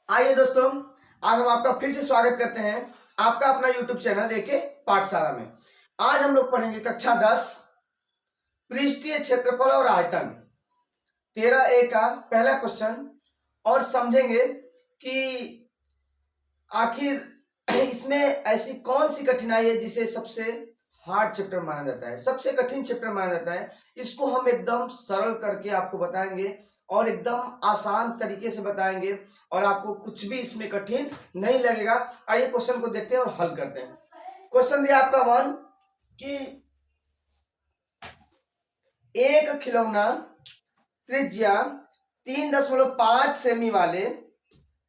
आइए दोस्तों, आज हम आपका फिर से स्वागत करते हैं आपका अपना YouTube चैनल एके पाठशाला में। आज हम लोग पढ़ेंगे कक्षा 10 पृष्ठीय क्षेत्रफल और आयतन 13A का पहला क्वेश्चन और समझेंगे कि आखिर इसमें ऐसी कौन सी कठिनाई है जिसे सबसे हार्ड चैप्टर माना जाता है, सबसे कठिन चैप्टर माना जाता है। इसको हम एकदम सरल करके आपको बताएंगे और एकदम आसान तरीके से बताएंगे और आपको कुछ भी इसमें कठिन नहीं लगेगा। आइए क्वेश्चन को देखते हैं और हल करते हैं। क्वेश्चन दिया आपका 1 कि एक खिलौना त्रिज्या 3.5 सेमी वाले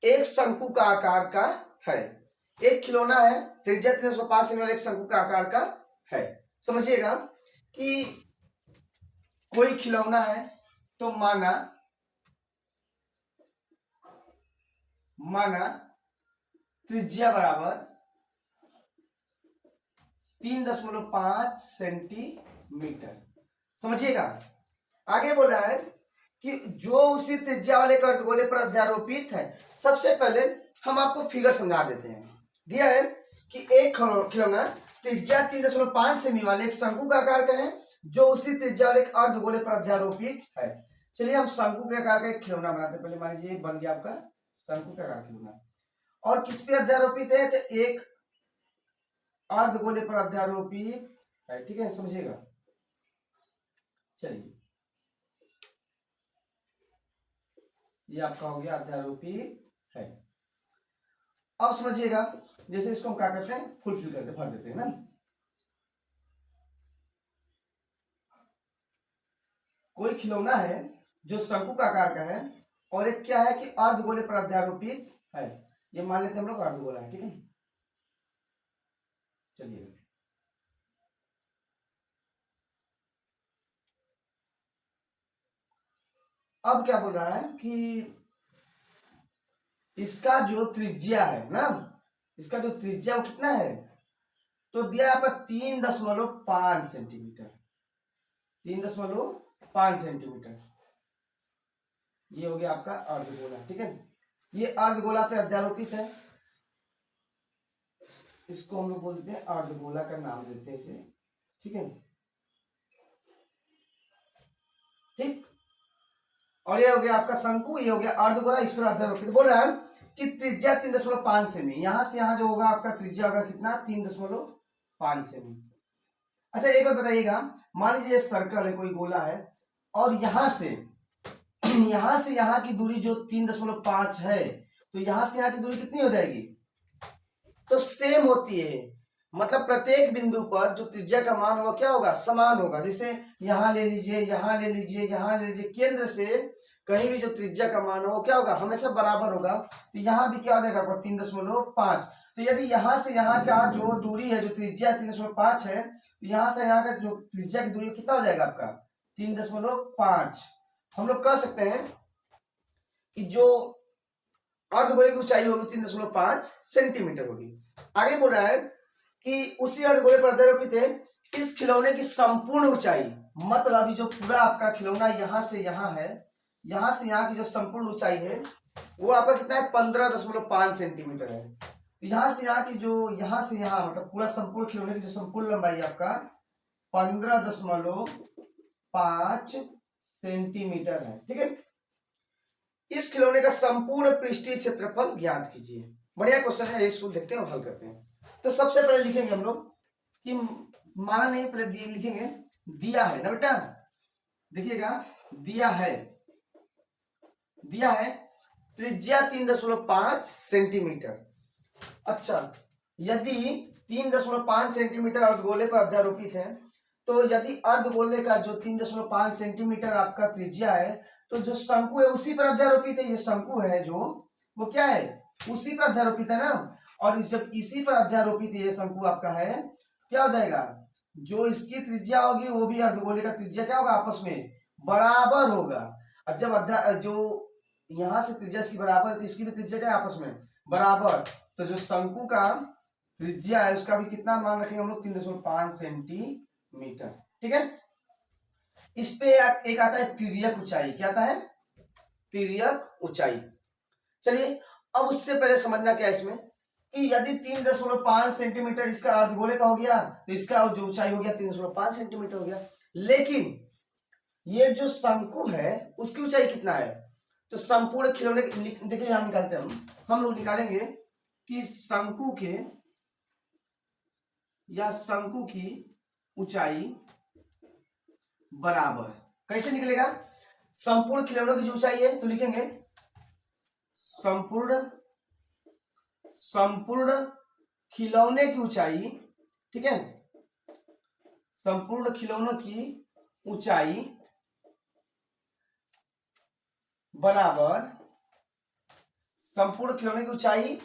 एक शंकु का आकार का है। एक खिलौना है त्रिज्या 3.5 सेमी वाले एक शंकु का आकार का है। समझिएगा कि कोई खिलौना है तो माना त्रिज्या बराबर 3.5 सेंटीमीटर। समझिएगा आगे बोल रहा है कि जो उसी त्रिज्या वाले अर्धगोले पर अध्यारोपित है। सबसे पहले हम आपको फिगर समझा देते हैं। दिया है कि एक खिलौना त्रिज्या 3.5 सेमी वाले एक शंकु का आकार का है जो उसी त्रिज्या वाले अर्धगोले पर अध्यारोपित है। चलिए हम शंकु के आकार का एक खिलौना बनाते हैं। पहले मान लीजिए बन गया आपका शंकु का आकार खिलौना और किस पे अध्यारोपित है तो एक अर्धगोले पर अध्यारोपित है। ठीक है, समझिएगा। चलिए ये आपका हो गया अध्यारोपित है। अब समझिएगा जैसे इसको हम क्या करते हैं फुलफिल करते भर देते हैं ना। कोई खिलौना है जो शंकु का आकार का है और एक क्या है कि अर्धगोले पर अध्यारोपित है। ये मान लेते हैं हम लोग अर्धगोला है। ठीक है, चलिए अब क्या बोल रहा है कि इसका जो त्रिज्या है ना, इसका जो त्रिज्या वो कितना है तो दिया आपका 3.5 सेंटीमीटर। 3.5 सेंटीमीटर ये हो गया आपका अर्धगोला। ठीक है, ये अर्धगोला पे अध्यारोपित है। इसको हम लोग बोलते हैं अर्धगोला का नाम देते हैं इसे। ठीक है, ठीक। और ये हो गया आपका शंकु, ये हो गया अर्धगोला, इस पर अध्यारोपित। बोल रहा है कि त्रिज्या 3.5 सेमी, यहां से यहां जो होगा आपका त्रिज्या होगा कितना 3.5 सेमी। अच्छा एक बार बताइएगा, मान लीजिए सर्कल है, कोई गोला है और यहां से यहां की दूरी जो 3.5 है तो यहां से यहां की दूरी कितनी हो जाएगी तो सेम होती है। मतलब प्रत्येक बिंदु पर जो त्रिज्या का मान होगा क्या होगा समान होगा। जैसे यहां ले लीजिए, यहां ले लीजिए, यहां ले लीजिए, केंद्र से कहीं भी जो त्रिज्या का मान हो क्या होगा हमेशा बराबर होगा। तो यहां भी क्या हो जाएगा 3.5। तो यदि यहां से यहां का जो दूरी है जो त्रिज्या 3.5 है तो यहां से यहां का जो त्रिज्या की दूरी कितना हो जाएगा आपका 3.5। हम लोग कह सकते हैं कि जो अर्धगोले की ऊंचाई होगी 3.5 सेंटीमीटर होगी। आगे बोल रहा है कि उसी अर्धगोले पर अध्यारोपित है इस खिलौने की संपूर्ण ऊंचाई। मतलब जो पूरा आपका खिलौना यहां से यहां है, यहां से यहां की जो संपूर्ण ऊंचाई है वो आपका कितना है 15.5 सेंटीमीटर है। यहां से यहां की जो यहां से यहां मतलब पूरा संपूर्ण खिलौने की जो संपूर्ण लंबाई आपका 15.5 सेंटीमीटर है। ठीक है, इस खिलौने का संपूर्ण पृष्ठीय क्षेत्रफल ज्ञात कीजिए। बढ़िया क्वेश्चन है, इसको देखते हैं और हल करते हैं। तो सबसे पहले लिखेंगे हम लोग कि माना नहीं, पहले दिए लिखेंगे दिया है ना बेटा। देखिएगा दिया है त्रिज्या 3.5 सेंटीमीटर। अच्छा यदि 3.5 सेंटीमीटर अर्धगोले पर अध्यारोपित है तो यदि अर्धगोले का जो 3.5 सेंटीमीटर आपका त्रिज्या है तो जो शंकु है उसी पर अध्यारोपित है। ये शंकु है जो वो क्या है उसी पर अध्यारोपित है ना। और जब इसी पर अध्यारोपित ये शंकु आपका है क्या हो जाएगा जो इसकी त्रिज्या होगी वो भी अर्धगोले का त्रिज्या क्या होगा आपस में बराबर होगा। और जब जो यहां से त्रिज्या इसकी बराबर है तो इसकी भी त्रिज्या क्या है आपस में बराबर। तो जो शंकु का त्रिज्या है उसका भी कितना मान रखेंगे हम लोग 3.5 सेंटीमीटर। ठीक है, इस पे एक आता है तिर्यक ऊंचाई। क्या आता है तिर्यक ऊंचाई। चलिए अब उससे पहले समझना क्या है इसमें कि यदि 3.5 सेंटीमीटर इसका अर्धगोले का हो गया तो इसका जो ऊंचाई हो गया 3.5 सेंटीमीटर हो गया। लेकिन ये जो शंकु है उसकी ऊंचाई कितना है? तो संपूर्ण खिलौने देखिए यहां निकालते हैं हम लोग निकालेंगे कि शंकु के या शंकु की ऊंचाई बराबर कैसे निकलेगा? संपूर्ण खिलौनों की जो ऊंचाई है तो लिखेंगे संपूर्ण खिलौने की ऊंचाई, ठीक है, संपूर्ण खिलौनों की ऊंचाई बराबर संपूर्ण खिलौने की ऊंचाई।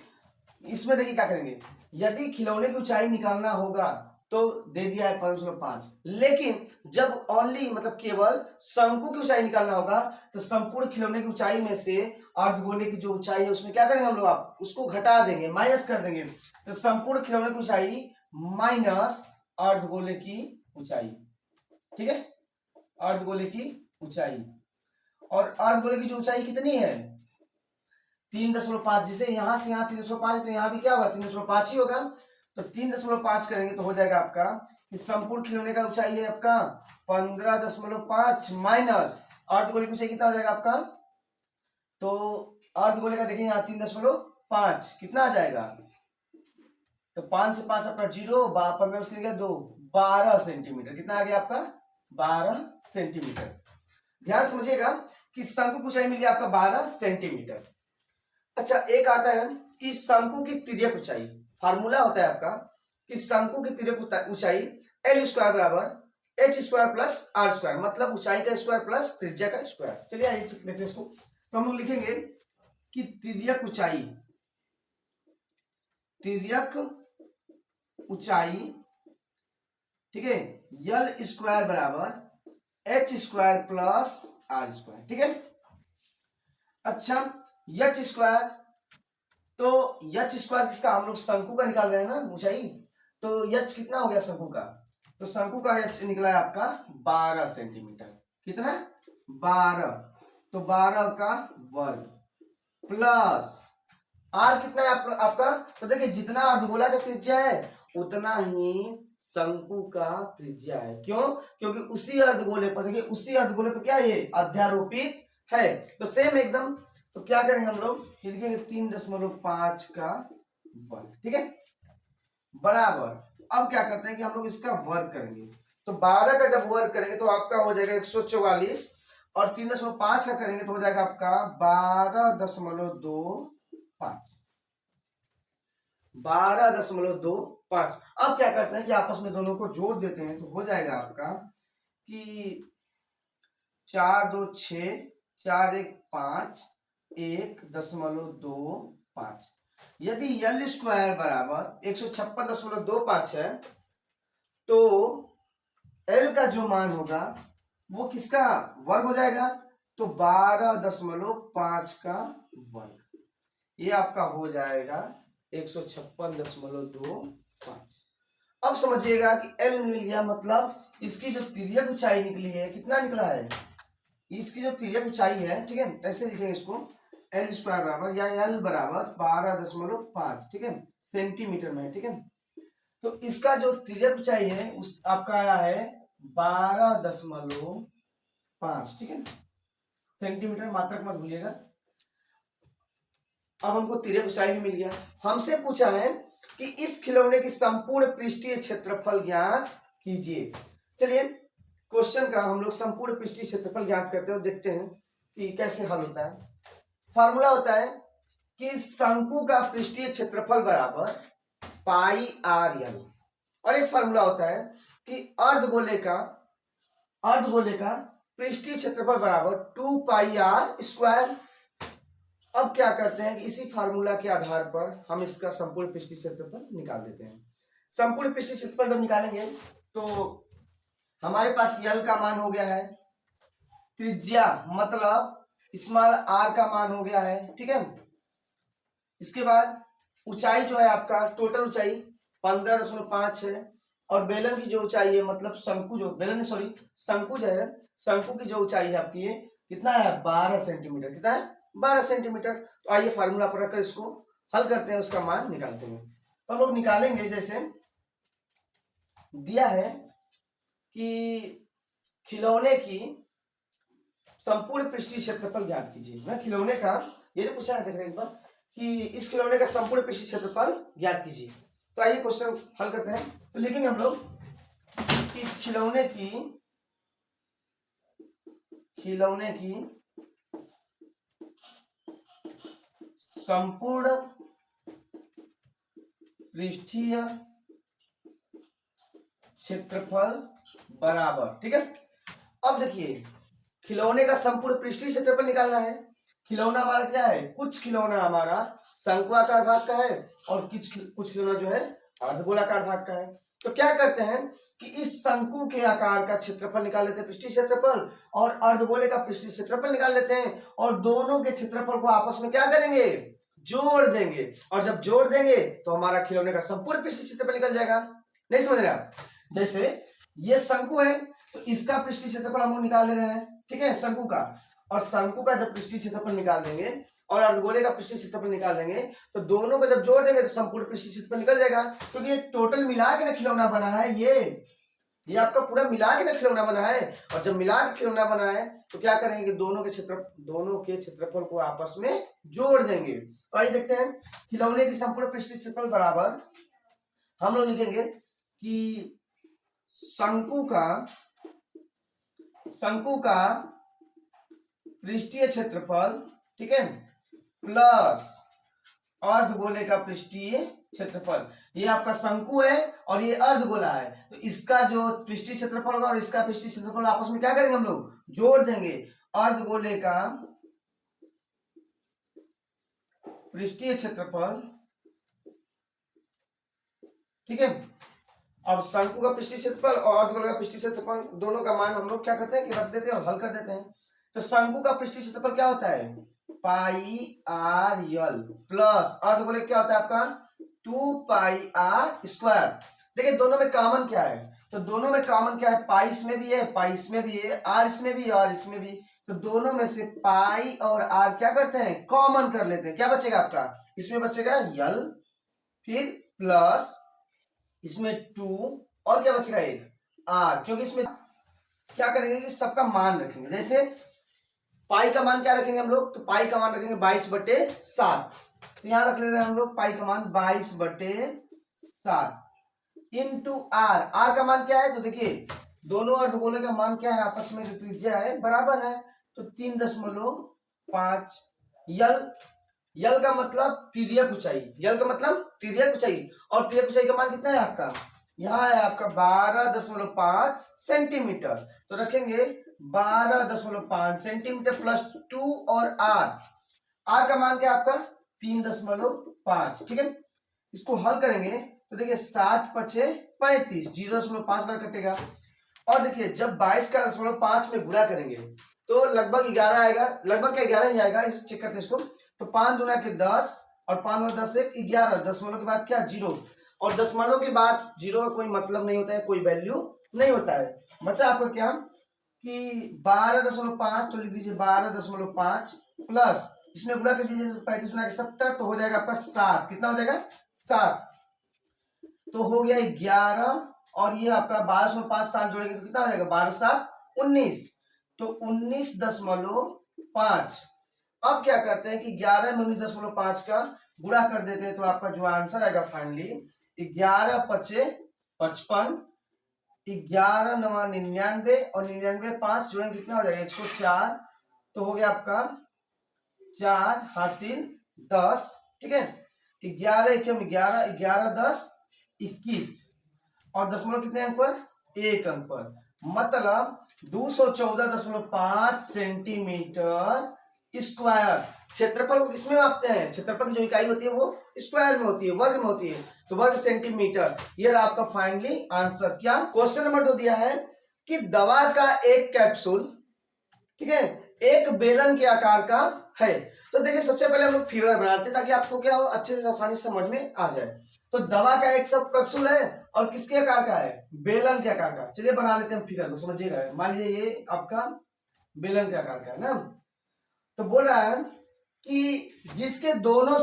इसमें देखिए क्या करेंगे, यदि खिलौने की ऊंचाई निकालना होगा तो दे दिया है 5.5, लेकिन जब ओनली मतलब केवल शंकु की ऊंचाई निकालना होगा तो संपूर्ण खिलौने की ऊंचाई में से अर्धगोले की जो ऊंचाई है उसमें क्या करेंगे हम लोग, आप उसको घटा देंगे, माइनस कर देंगे। तो संपूर्ण खिलौने की ऊंचाई माइनस अर्धगोले की ऊंचाई, ठीक है, अर्धगोले की ऊंचाई। और अर्धगोले की जो ऊंचाई कितनी है 3.5, जिसे यहां से यहां 3.5 तो यहां भी क्या होगा 3.5 ही होगा। तो 3.5 करेंगे तो हो जाएगा आपका कि संपूर्ण खिलौने का ऊंचाई है आपका 15.5 माइनस अर्धगोले की ऊंचाई कितना हो जाएगा आपका, तो अर्धगोले का देखें यहाँ 3.5 कितना आ जाएगा, तो 5 से 5 आपका 0, 15 से गया 2, 12 सेंटीमीटर कितना आ गया आपका 12 सेंटीमीटर। ध्यान समझिएगा कि शंकु की ऊंचाई मिल गया आपका 12 सेंटीमीटर। अच्छा एक आता है कि शंकु की तिर्यक ऊंचाई, फार्मूला होता है आपका कि शंकु की तिर्यक ऊंचाई L स्क्वायर बराबर H square plus R square, मतलब ऊंचाई का स्क्वायर प्लस त्रिज्या का स्क्वायर। चलिए आइए देखते हैं इसको। तो हम लोग लिखेंगे कि तिर्यक ऊंचाई ठीक है L स्क्वायर बराबर H square plus R square, ठीक है। अच्छा H स्क्वायर, तो H स्क्वायर किसका, हम लोग शंकु का निकाल रहे हैं ना ऊंचाई, तो H कितना हो गया शंकु का, तो शंकु का H निकला है आपका 12 सेंटीमीटर, कितना 12, तो 12 का वर्ग प्लस R कितना है आपका, तो देखिए जितना अर्धगोला का त्रिज्या है उतना ही शंकु का त्रिज्या है। क्यों? क्योंकि उसी अर्धगोले पर देखिए, उसी अर्धगोले पर क्या ये अध्यारोपित है, तो सेम एकदम। तो क्या करेंगे हम लोग, लिखेंगे 3.5 का वर्ग, ठीक है, बराबर। अब क्या करते हैं कि हम लोग इसका वर्ग करेंगे, तो 12 का जब वर्ग करेंगे तो आपका हो जाएगा 144, और 3.5 का करेंगे तो हो जाएगा आपका 12.25। अब क्या करते हैं कि आपस में दोनों को जोड़ देते हैं, तो हो जाएगा आपका कि 4 2 6 4 1 5 1.25। यदि L स्क्वायर बराबर 156.25 है तो L का जो मान होगा वो किसका वर्ग हो जाएगा, तो 12.5 का वर्ग, ये आपका हो जाएगा 156.25। अब समझिएगा कि L मिल गया, मतलब इसकी जो तिर्यक ऊंचाई निकली है, कितना निकला है, इसकी जो तिर्यक ऊंचाई है, ठीक है, ऐसे लिखेंगे इसको L स्क्वायर बराबर या L बराबर 12.5, ठीक है, सेंटीमीटर में, ठीक है। तो इसका जो तिर्यक ऊंचाई है उस आपका आया है 12.5, ठीक है, सेंटीमीटर, मात्रक मत भूलिएगा। अब हमको तिर्यक ऊंचाई भी मिल गया। हमसे पूछा है कि इस खिलौने की संपूर्ण पृष्ठीय क्षेत्रफल ज्ञात कीजिए। चलिए क्वेश्चन का हम लोग संपूर्ण पृष्ठीय क्षेत्रफल ज्ञात करते हैं और देखते हैं कि कैसे हल होता है। फार्मूला होता है कि शंकु का पृष्ठीय क्षेत्रफल बराबर पाई आर एल, और एक फार्मूला होता है कि अर्धगोले का पृष्ठीय क्षेत्रफल बराबर 2 पाई आर स्क्वायर। अब क्या करते हैं कि इसी फार्मूला के आधार पर हम इसका संपूर्ण पृष्ठीय क्षेत्रफल निकाल देते हैं। संपूर्ण पृष्ठीय क्षेत्रफल जब निकालेंगे तो हमारे पास L का मान हो गया है, त्रिज्या मतलब स्मॉल r का मान हो गया है, ठीक है। इसके बाद ऊंचाई जो है आपका टोटल ऊंचाई 15.5 है, और बेलन की जो ऊंचाई है मतलब शंकु जो बेलन शंकु जो है, शंकु की जो ऊंचाई है आपकी ये कितना है 12 सेंटीमीटर। कितना है 12 सेंटीमीटर। तो आइए फार्मूला पर रखकर इसको हल करते हैं, उसका मान निकालते हैं। तो हम लोग निकालेंगे, जैसे दिया है कि खिलौने की संपूर्ण पृष्ठीय क्षेत्रफल ज्ञात कीजिए। मैं खिलौने का ये नहीं पूछा है, देख रहे हैं कि इस खिलौने का संपूर्ण पृष्ठीय क्षेत्रफल ज्ञात कीजिए। तो आइए क्वेश्चन हल करते हैं। तो लिखेंगे हम लोग कि खिलौने की संपूर्ण पृष्ठीय क्षेत्रफल बराबर, ठीक है। अब देखिए खिलौने का संपूर्ण पृष्ठीय क्षेत्रफल निकालना है। खिलौना हमारा क्या है, कुछ खिलौना हमारा शंक्वाकार भाग का है और कुछ खिलौना जो है अर्धगोलाकार भाग का है। तो क्या करते हैं कि इस शंकु के आकार का क्षेत्रफल निकाल लेते हैं, पृष्ठीय क्षेत्रफल, और अर्धगोले का पृष्ठीय क्षेत्रफल निकाल लेते हैं, और दोनों के क्षेत्रफल को आपस में क्या करेंगे, जोड़ देंगे। और जब जोड़ देंगे तो हमारा खिलौने का संपूर्ण पृष्ठीय क्षेत्रफल निकल जाएगा। नहीं समझ रहे आप? जैसे ये शंकु है तो इसका पृष्ठीय क्षेत्रफल हम लोग निकाल ले रहे हैं, ठीक है, शंकु का। और शंकु का जब पृष्ठीय क्षेत्रफल निकाल देंगे और अर्धगोले का पृष्ठीय क्षेत्रफल निकाल देंगे तो दोनों को जब जोड़ देंगे तो संपूर्ण पृष्ठीय क्षेत्रफल निकल जाएगा। क्योंकि ये टोटल मिला के ना खिलौना बना है, ये आपका पूरा मिला के ना खिलौना बना है। और जब मिला के खिलौना बना है तो क्या करेंगे कि दोनों के क्षेत्रफल को आपस में जोड़ देंगे। तो आइए देखते हैं खिलौने की संपूर्ण पृष्ठीय क्षेत्रफल बराबर हम लोग लिखेंगे कि शंकु का पृष्ठीय क्षेत्रफल, ठीक है, प्लस अर्धगोले का पृष्ठीय क्षेत्रफल। ये आपका शंकु है और ये अर्धगोला है, तो इसका जो पृष्ठीय क्षेत्रफल होगा और इसका पृष्ठीय क्षेत्रफल आपस में क्या करेंगे, हम लोग जोड़ देंगे। अर्धगोले का पृष्ठीय क्षेत्रफल, ठीक है। अब शंकु का पृष्ठीय क्षेत्रफल और अर्धगोले का पृष्ठीय क्षेत्रफल दोनों का मान हम लोग क्या करते हैं कि रख देते हैं और हल कर देते हैं। तो शंकु का पृष्ठीय क्षेत्रफल क्या होता है, पाई आर यल, प्लस अर्धगोले क्या होता है आपका 2 पाई आर स्क्वायर। देखिए दोनों में कॉमन क्या है, तो दोनों में कॉमन क्या है, पाई इसमें भी है, पाई इसमें भी है, आर इसमें भी है, आर इसमें भी। तो दोनों में से पाई और आर क्या करते हैं, कॉमन कर लेते हैं। क्या बचेगा आपका, इसमें बचेगा यल, फिर प्लस इसमें 2 और क्या बचेगा एक आर। क्योंकि इसमें क्या करेंगे कि सबका मान रखेंगे। जैसे पाई का मान क्या रखेंगे हम लोग, तो पाई का मान रखेंगे 22/7। तो यहां रख ले रहे हैं हम लोग पाई का मान 22/7 इंटू आर। आर का मान क्या है, तो देखिए दोनों अर्धगोले का मान क्या है, आपस में जो त्रिज्या है बराबर है, तो 3.5 यल का मतलब तिर्यक ऊंचाई, यल का मतलब तिर्यक ऊंचाई, और तिर्यक ऊंचाई का मान कितना है आपका, यहाँ है आपका 12.5 सेंटीमीटर। तो रखेंगे 12.5 सेंटीमीटर प्लस 2 और आर का मान क्या आपका 3.5, ठीक है। इसको हल करेंगे तो देखिए 7×5 = 0.5 बार कटेगा। और देखिए जब 22 का 0.5 में गुणा करेंगे तो लगभग 11 आएगा, लगभग क्या 11 ही आएगा, चेक करते हैं इसको। तो 5 दूना के 10 और 5 और 10 से 11, दशमलव के बाद क्या 0, और दशमलव के बाद 0 का कोई मतलब नहीं होता है, कोई वैल्यू नहीं होता है। बचा आपका क्या कि 12.5, तो लिख दीजिए 12.5 प्लस इसमें गुणा कर दीजिए 35 गुना के 70, तो हो जाएगा आपका 7। कितना हो जाएगा 7, तो हो गया 11, और ये आपका 12.5 7 जोड़ेंगे तो कितना हो जाएगा 12×7 19, तो 19.5। अब क्या करते हैं कि 11 में 19.5 का गुणा कर देते हैं, तो आपका जो आंसर आएगा फाइनली 11×5 = 55, 11×9 = 99, और 99 5 जोड़ेंगे कितना हो जाएगा 104। तो हो गया आपका 4 हासिल 10, ठीक है। 11 × 11, 11 10 21, और दशमलव कितने अंक पर, 1 अंक पर, मतलब 214.5 सेंटीमीटर स्क्वायर। क्षेत्रफल को किसमें मापते हैं, क्षेत्रफल की जो इकाई होती है वो स्क्वायर में होती है, वर्ग में होती है, तो वर्ग सेंटीमीटर। ये रहा आपका फाइनली आंसर। क्या क्वेश्चन नंबर 2 दिया है कि दवा का एक कैप्सूल, ठीक है, एक बेलन के आकार का है। तो देखिए सबसे पहले हम लोग फिगर बनाते हैं ताकि आपको क्या हो अच्छे से आसानी से समझ में आ जाए। तो दवा का एक सब कैप्सूल है और किसके आकार का है, बेलन के आकार का। चलिए बना लेते हैं फिगर को, समझिएगा। मान लीजिए ये आपका बेलन के आकार का है ना। तो बोल रहा है कि जिसके दोनों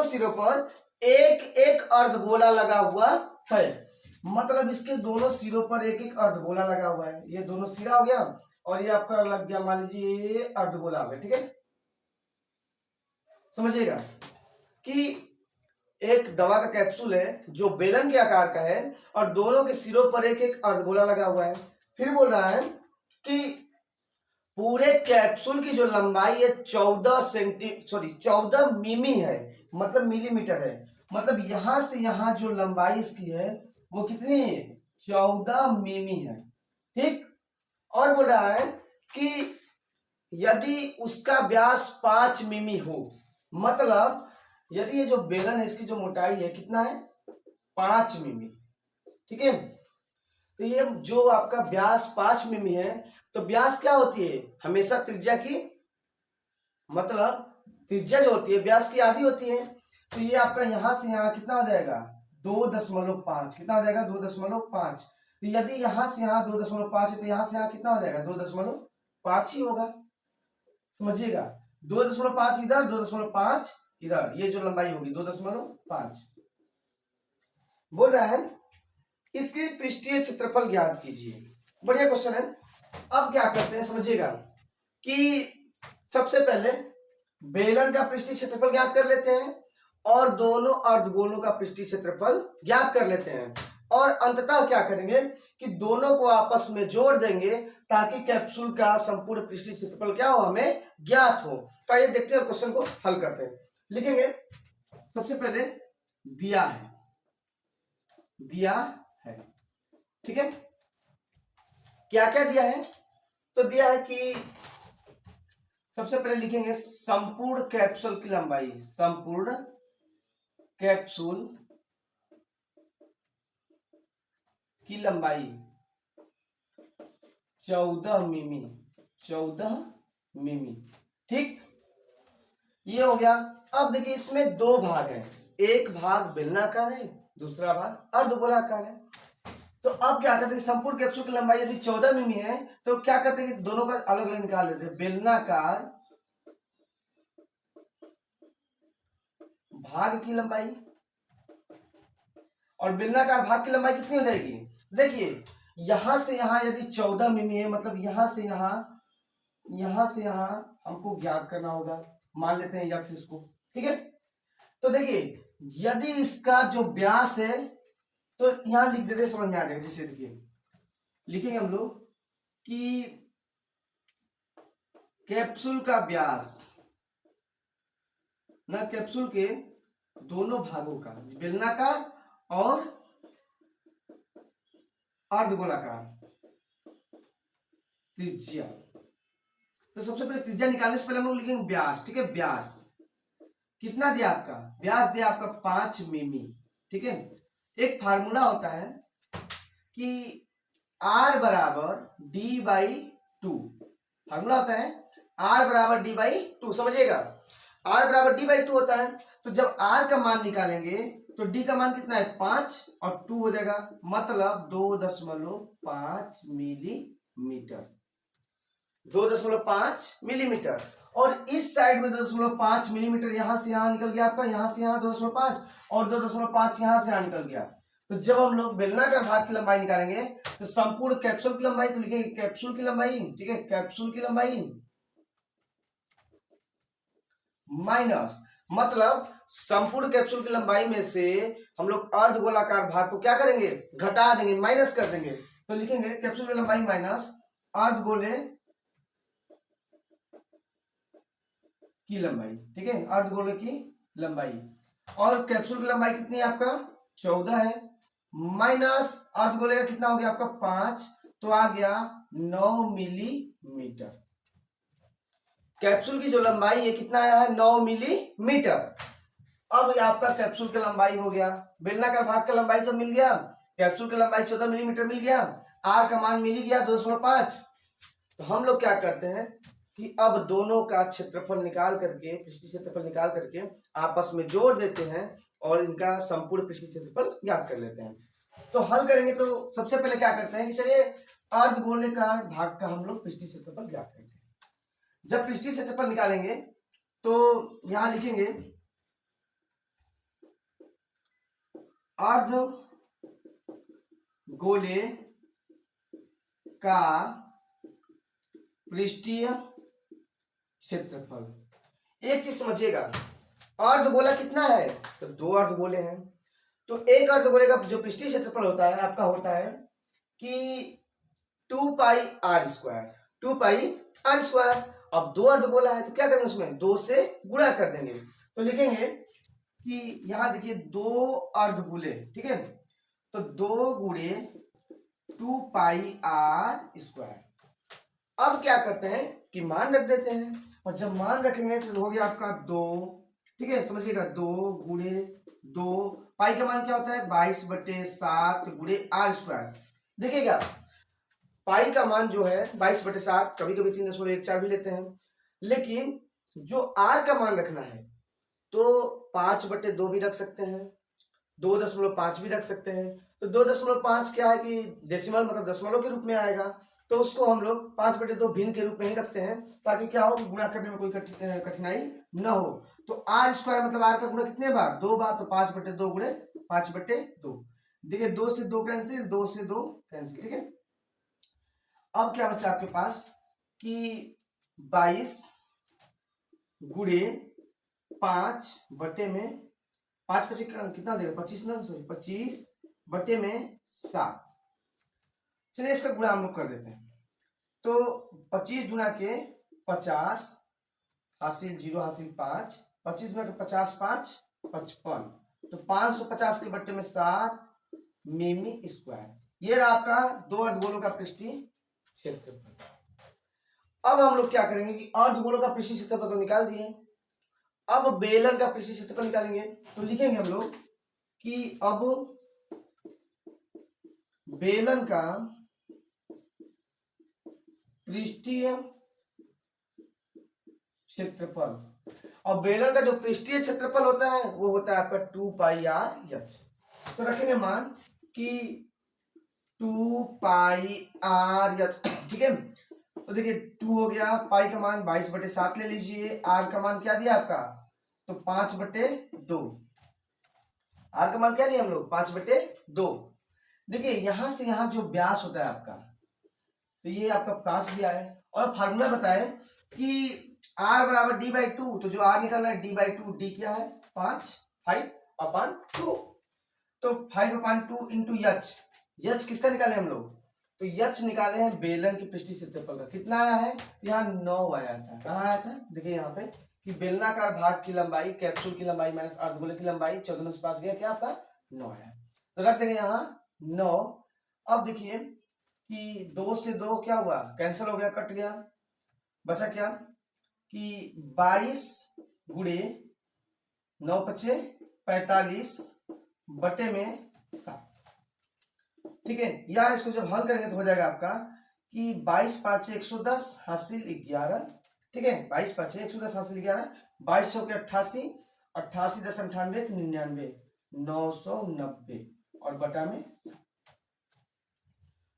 सिरों पर एक एक अर्धगोला लगा हुआ है, मतलब इसके दोनों सिरों पर एक एक अर्धगोला लगा हुआ है। ये दोनों सिरा हो गया और ये आपका लग गया, मान लीजिए ये अर्धगोला हो गया, ठीक है। समझिएगा कि एक दवा का कैप्सूल है जो बेलन के आकार का है और दोनों के सिरों पर एक एक अर्धगोला लगा हुआ है। फिर बोल रहा है कि पूरे कैप्सूल की जो लंबाई है 14 मिमी है, मतलब मिलीमीटर है। मतलब यहां से यहां जो लंबाई इसकी है वो कितनी है, 14 मिमी है, ठीक। और बोल रहा है कि यदि उसका व्यास 5 मिमी हो, मतलब यदि ये जो बेलन है इसकी जो मोटाई है कितना है, 5 मिमी, ठीक है। तो ये जो आपका व्यास 5 मिमी है, तो व्यास क्या होती है, हमेशा त्रिज्या की, मतलब त्रिज्या जो होती है व्यास की आधी होती है। तो ये आपका यहां से यहां कितना हो जाएगा, 2.5, कितना हो जाएगा, 2.5। तो यदि यहां से यहां 2.5 है तो यहां से यहां कितना हो जाएगा, 2.5 ही होगा। समझिएगा, 2.5 इधर, 2.5 इधर, ये जो लंबाई होगी 2.5। बोल रहा है इसकी पृष्ठीय क्षेत्रफल ज्ञात कीजिए। बढ़िया क्वेश्चन है। अब क्या करते हैं समझिएगा कि सबसे पहले बेलन का पृष्ठीय क्षेत्रफल ज्ञात कर लेते हैं और दोनों अर्धगोलों का पृष्ठीय क्षेत्रफल ज्ञात कर लेते हैं, और अंततः क्या करेंगे कि दोनों को आपस में जोड़ देंगे ताकि कैप्सूल का संपूर्ण पृष्ठीय क्षेत्रफल क्या हो, हमें ज्ञात हो। तो आइए देखते हैं क्वेश्चन को हल करते हैं। लिखेंगे सबसे पहले दिया है, ठीक है। क्या क्या दिया है, तो दिया है कि सबसे पहले लिखेंगे संपूर्ण कैप्सूल की लंबाई, संपूर्ण कैप्सूल की लंबाई 14 मिमी, ठीक। ये हो गया। अब देखिए इसमें दो भाग हैं, एक भाग बेलनाकार है, दूसरा भाग अर्धगोलाकार है। तो अब क्या करते हैं, संपूर्ण कैप्सूल की लंबाई यदि 14 मिमी है तो क्या करते हैं कि दोनों का अलग अलग निकाल लेते हैं। बेलनाकार भाग की लंबाई और बेलनाकार भाग की लंबाई कितनी हो जाएगी, देखिए यहां से यहां यदि 14 मिमी है, मतलब यहां से यहां हमको ज्ञात करना होगा, मान लेते हैं यक्ष इसको, ठीक है। तो देखिए यदि इसका जो व्यास है तो यहां लिख देते, समझ में आ जाएगा। जैसे देखिए लिखेंगे हम लोग कि कैप्सूल का व्यास ना, कैप्सूल के दोनों भागों का, बेलनाकार और अर्धगोलाकार त्रिज्या। तो सबसे पहले त्रिज्या निकालने से पहले हम लोग लिखेंगे व्यास, ठीक है। व्यास कितना दिया आपका, व्यास दिया आपका 5 मिमी, ठीक है। एक फार्मूला होता है कि R बराबर D/2, फार्मूला होता है R बराबर D/2, समझिएगा। R बराबर D/2 होता है, तो जब R का मान निकालेंगे तो D का मान कितना है, 5 और 2 हो जाएगा, मतलब 2.5 मिलीमीटर, 2.5 मिलीमीटर। और इस साइड में 2.5 मिलीमीटर, यहां से यहां निकल गया आपका, यहां से यहां 2.5 और 2.5 यहां से यहां निकल गया। तो जब हम लोग बेलनाकार भाग की लंबाई निकालेंगे तो संपूर्ण कैप्सूल की लंबाई, तो लिखेंगे कैप्सूल की लंबाई, ठीक है, कैप्सूल की लंबाई माइनस, मतलब संपूर्ण कैप्सूल की लंबाई में से हम लोग अर्धगोलाकार भाग को क्या करेंगे, घटा देंगे, माइनस कर देंगे। तो लिखेंगे कैप्सूल की लंबाई माइनस अर्धगोले की लंबाई, ठीक है, अर्धगोले की लंबाई। और कैप्सूल की लंबाई कितनी है आपका, 14 है, माइनस अर्धगोले का कितना हो गया आपका 5, तो आ गया 9 मिलीमीटर। कैप्सूल की जो लंबाई है कितना आया है, 9 मिलीमीटर। अब आपका कैप्सूल की लंबाई हो गया, बेलनाकार भाग का लंबाई जब मिल गया, कैप्सूल की लंबाई 14 मिलीमीटर मिल गया, आर का मान मिल गया 2.5। तो हम लोग क्या करते हैं कि अब दोनों का क्षेत्रफल निकाल करके, पृष्ठीय क्षेत्रफल निकाल करके आपस में जोड़ देते हैं और इनका संपूर्ण पृष्ठीय क्षेत्रफल ज्ञात कर लेते हैं। तो हल करेंगे तो सबसे पहले क्या करते हैं कि चलिए अर्धगोलेकार भाग का हम लोग पृष्ठीय क्षेत्रफल ज्ञात करते हैं। जब पृष्ठीय क्षेत्रफल निकालेंगे तो यहां लिखेंगे अर्ध गोले का पृष्ठीय क्षेत्रफल। एक चीज समझिएगा, अर्धगोला कितना है, तो 2 अर्धगोले हैं। तो एक अर्धगोले का जो पृष्ठीय क्षेत्रफल होता है आपका होता है कि 2 pi r square, 2 pi r square. अब 2 अर्धगोला है तो क्या करेंगे, उसमें 2 से गुणा कर देंगे। तो लिखेंगे कि यहां देखिए 2 अर्धगोले, ठीक है, तो 2 गुणे 2 पाई आर स्क्वायर। अब क्या करते हैं कि मान रख देते हैं, और जब मान रखेंगे तो हो गया आपका 2, ठीक है, समझिएगा 2 गुणे 2, पाई का मान क्या होता है 22/7 गुणे आर स्क्वायर। देखिएगा पाई का मान जो है 22/7, कभी कभी 3.14 भी लेते हैं, लेकिन जो आर का मान रखना है तो 5/2 भी रख सकते हैं, 2.5 भी रख सकते हैं। तो 2.5 क्या है कि डेसिमल मतलब दशमलव के रूप में आएगा, तो उसको हम लोग 5/2 भिन्न के रूप में ही रखते हैं, ताकि क्या हो कि गुणा करने में कोई कठिनाई न हो। तो आर स्क्वायर मतलब आर का गुणा कितने बार, 2 बार, तो 5/2 गुणे 5/2। देखिए 2 से 2 कैंसिल, 2 से 2 कैंसिल, ठीक है। अब क्या बचा आपके पास कि 22 गुणे 5 पची कितना देगा 25 ना, सॉरी 25/7। चलिए इसका गुणा हम लोग कर देते हैं। तो 25 गुणा के 50 हासिल 0 हासिल 5, 25 गुणा के 50 5 55, तो 550 के बट्टे में 7 मिमी स्क्वायर। ये रहा आपका 2 अर्धगोलों का पृष्ठीय क्षेत्रफल। अब हम लोग क्या करेंगे कि अर्धगोलों का पृष्ठीय क्षेत्रफल तो निकाल दिए, अब बेलन का पृष्ठीय क्षेत्रफल निकालेंगे। तो लिखेंगे हम लोग कि अब बेलन का पृष्ठीय क्षेत्रफल, और बेलन का जो पृष्ठीय क्षेत्रफल होता है वो होता है आपका 2 पाई आर एच। तो रखेंगे मान कि 2 पाई आर एच, ठीक है। तो देखिए 2 हो गया, पाई का मान 22/7 ले लीजिए, आर का मान क्या दिया आपका, तो 5/2। आर का मान क्या लिया हम लोग 5/2। देखिए यहां से यहां जो व्यास होता है आपका, तो ये आपका 5 दिया है, और फार्मूला बताए कि r बराबर d/2, तो जो r निकालना है d/2, d क्या है 5/2, तो 5/2 इंटू एच। एच किसका निकाले हम लोग, तो एच निकाले हैं बेलन की पृष्ठीय क्षेत्रफल का। कितना आया है, तो यहाँ 9 आया था। कहाँ आया था, देखिए यहाँ पे कि बेलनाकार भाग की लंबाई, कैप्सूल की लंबाई माइनस अर्धगोले की लंबाई 14 से पास गया, क्या आपका 9 आया। तो रख देंगे यहाँ 9। अब देखिए कि 2 से 2 क्या हुआ, कैंसिल हो गया, कट गया, बचा क्या कि 22 गुणे 9 पचे 45 बटे में 7, ठीक है। या इसको जब हल करेंगे तो हो जाएगा आपका कि 22 5 110 हासिल 11, ठीक है, 22 5 110 हासिल 11, 22 के 88, 88 10 98 99, 990 और बटा में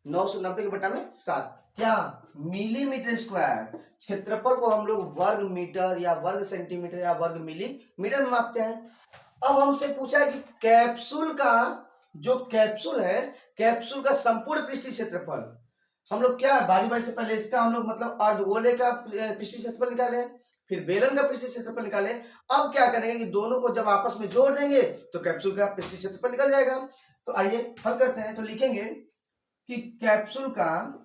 990 के बटा में 7, क्या मिलीमीटर स्क्वायर। क्षेत्रफल को हम लोग वर्ग मीटर या वर्ग सेंटीमीटर या वर्ग मिलीमीटर में मापते हैं। अब हमसे पूछा है कि कैप्सूल का जो कैप्सूल है, कैप्सूल का संपूर्ण पृष्ठीय क्षेत्रफल, हम लोग क्या बारी बारी से पहले इसका हम लोग मतलब अर्धगोले का पृष्ठीय क्षेत्रफल निकाले, फिर बेलन का पृष्ठीय क्षेत्रफल निकाले। अब क्या करेंगे कि दोनों को जब आपस में जोड़ देंगे तो कैप्सूल का पृष्ठीय क्षेत्रफल निकल जाएगा। तो आइए हल करते हैं। तो लिखेंगे कि कैप्सूल का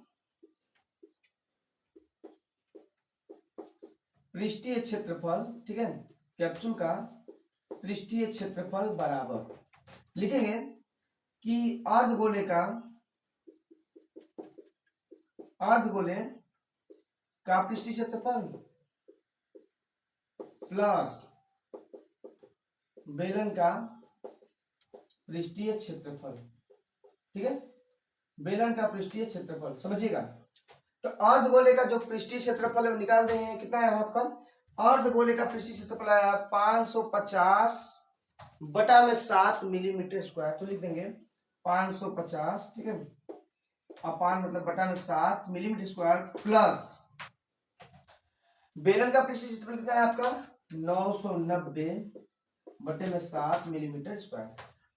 पृष्ठीय क्षेत्रफल, ठीक है, कैप्सूल का पृष्ठीय क्षेत्रफल बराबर लिखेंगे कि अर्धगोले का पृष्ठीय क्षेत्रफल प्लस बेलन का पृष्ठीय क्षेत्रफल, ठीक है, बेलन का पृष्ठीय क्षेत्रफल समझिएगा। तो अर्धगोले का जो पृष्ठीय क्षेत्रफल है वो निकाल देंगे, कितना है आपका, अर्धगोले का पृष्ठीय क्षेत्रफल आया 550 बटा में 7 मिलीमीटर स्क्वायर। तो लिख देंगे 550, ठीक है, अपान मतलब बटा में 7 मिलीमीटर स्क्वायर प्लस बेलन का पृष्ठीय क्षेत्रफल कितना है आपका 990 बटे में 7 मिलीमीटर स्क्वायर।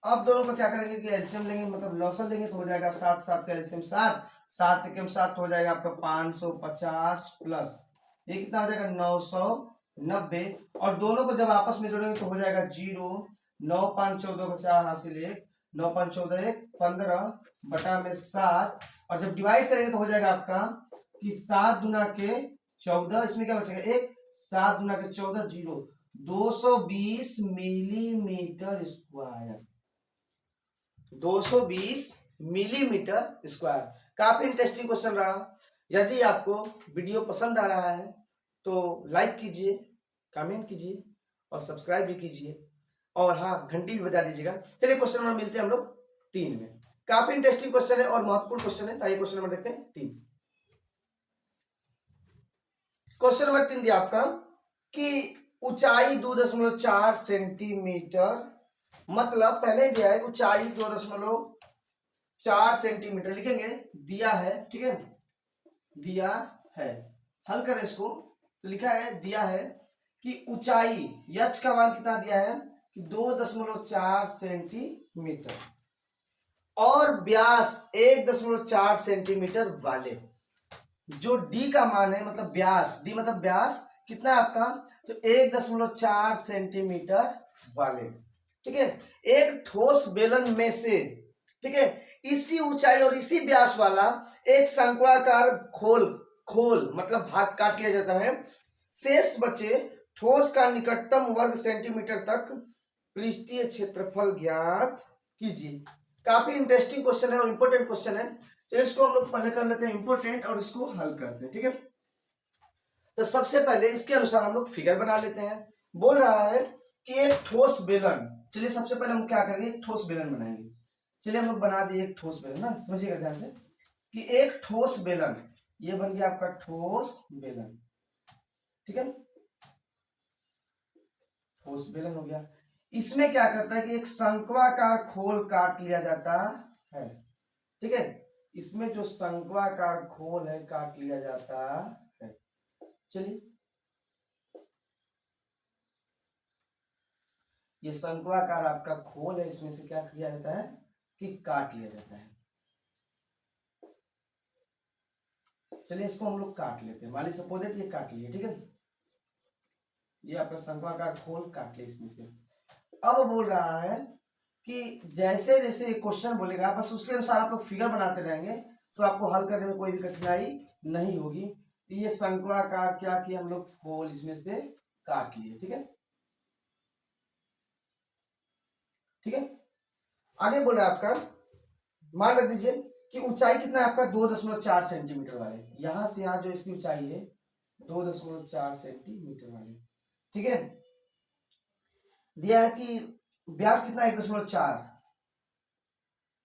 अब दोनों का क्या करेंगे कि एलसीएम लेंगे, मतलब लॉसल लेंगे, तो हो जाएगा 7 7 का एलसीएम 7, 7 एकम 7 हो जाएगा आपका 550 प्लस ये कितना हो जाएगा 990, और दोनों को जब आपस में जोड़ेंगे तो हो जाएगा 0, 9 5 14 को 4 हासिल 1, 9 5 14 1 15 बटा में 7, और जब डिवाइड करेंगे तो हो जाएगा आपका कि 7 गुना के 14, इसमें क्या बचेगा 1, 7 गुना के 14 0, 220 मिलीमीटर स्क्वायर, 220 मिलीमीटर स्क्वायर। काफी इंटरेस्टिंग क्वेश्चन रहा। यदि आपको वीडियो पसंद आ रहा है तो लाइक कीजिए, कमेंट कीजिए और सब्सक्राइब भी कीजिए, और हाँ घंटी भी बजा दीजिएगा। चलिए क्वेश्चन नंबर मिलते हैं हम लोग 3 में। काफी इंटरेस्टिंग क्वेश्चन है और महत्वपूर्ण क्वेश्चन है। आइए क्वेश्चन नंबर देखते हैं 3। क्वेश्चन नंबर 3 दिया आपका कि ऊंचाई 2.4 सेंटीमीटर, मतलब पहले दिया है ऊंचाई 2.4 सेंटीमीटर लिखेंगे, दिया है, ठीक है, दिया है, हल करें इसको तो लिखा है दिया है कि ऊंचाई यच का मान कितना दिया है कि 2.4 सेंटीमीटर और व्यास 1.4 सेंटीमीटर वाले, जो डी का मान है मतलब व्यास, डी मतलब व्यास कितना है आपका तो 1.4 सेंटीमीटर वाले, ठीक है, एक ठोस बेलन में से, ठीक है, इसी ऊंचाई और इसी व्यास वाला एक शंक्वाकार खोल मतलब भाग काट लिया जाता है, शेष बचे ठोस का निकटतम वर्ग सेंटीमीटर तक पृष्ठीय क्षेत्रफल ज्ञात कीजिए। काफी इंटरेस्टिंग क्वेश्चन है और इंपॉर्टेंट क्वेश्चन है। चलिए इसको हम लोग पहले कर लेते हैं इंपॉर्टेंट और इसको हल करते हैं, ठीक है। तो सबसे पहले इसके अनुसार हम लोग फिगर बना लेते हैं। बोल रहा है कि एक ठोस बेलन, चलिए सबसे पहले हम क्या करेंगे एक ठोस बेलन बनाएंगे। चलिए हम लोग बना दिए एक ठोस बेलन ना, समझिएगा ध्यान से कि एक ठोस बेलन, ये बन गया आपका ठोस बेलन, ठीक है, ठोस बेलन हो गया। इसमें क्या करता है कि एक शंक्वाकार खोल काट लिया जाता है, ठीक है, इसमें जो शंक्वाकार खोल है काट लिया जाता है। चलिए ये शंक्वाकार आपका खोल है, इसमें से क्या किया जाता है कि काट लिया जाता है। चलिए इसको हम लोग काट लेते हैं, मान लीजिए सपोज ये काट लिए, ठीक है, ये आपका शंक्वाकार खोल काट लिया इसमें से। अब बोल रहा है कि जैसे जैसे क्वेश्चन बोलेगा बस उसके अनुसार आप लोग फिगर बनाते रहेंगे तो आपको हल करने में कोई भी कठिनाई नहीं होगी। तो ये शंक्वाकार क्या किया हम लोग खोल इसमें से काट लिए, ठीक है, ठीक है। आगे बोल रहा है आपका, मान रख दीजिए कि ऊंचाई कितना है आपका 2.4 सेंटीमीटर वाले, यहां से यहां जो इसकी ऊंचाई है 2.4 सेंटीमीटर वाले, ठीक है, दिया है कि व्यास कितना 1.4,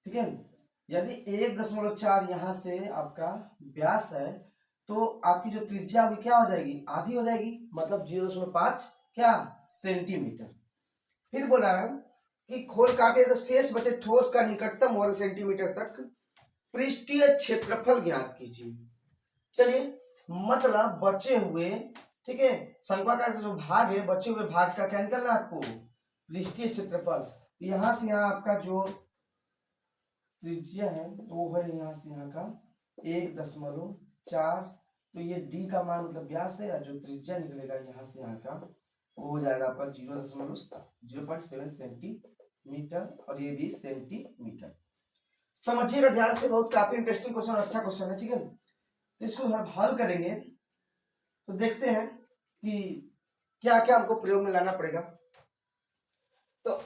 ठीक है। यदि 1.4 यहां से आपका व्यास है तो आपकी जो त्रिज्या होगी क्या हो जाएगी आधी हो जाएगी, मतलब 0.5 क्या सेंटीमीटर। फिर बोला है कि खोल काटे तो शेष बचे ठोस का निकटतम वर्ग सेंटीमीटर तक पृष्ठीय क्षेत्रफल ज्ञात कीजिए। चलिए मतलब बचे हुए, ठीक है, शंक्वाकार का जो भाग है बचे हुए भाग का क्या निकलना है आपको पृष्ठीय क्षेत्रफल। यहां से यहां आपका जो त्रिज्या है वो है यहाँ से यहाँ का 1.4, तो ये डी का मान मतलब व्यास है, जो त्रिज्या निकलेगा यहाँ से यहाँ का वो हो जाएगा आपका 0.7 सेंटीमीटर, और ये भी सेंटीमीटर। समझिएगा ध्यान से, बहुत काफी इंटरेस्टिंग क्वेश्चन, अच्छा क्वेश्चन है, ठीक है। तो इसको हल करेंगे तो देखते हैं कि क्या क्या हमको प्रयोग में लाना पड़ेगा। तो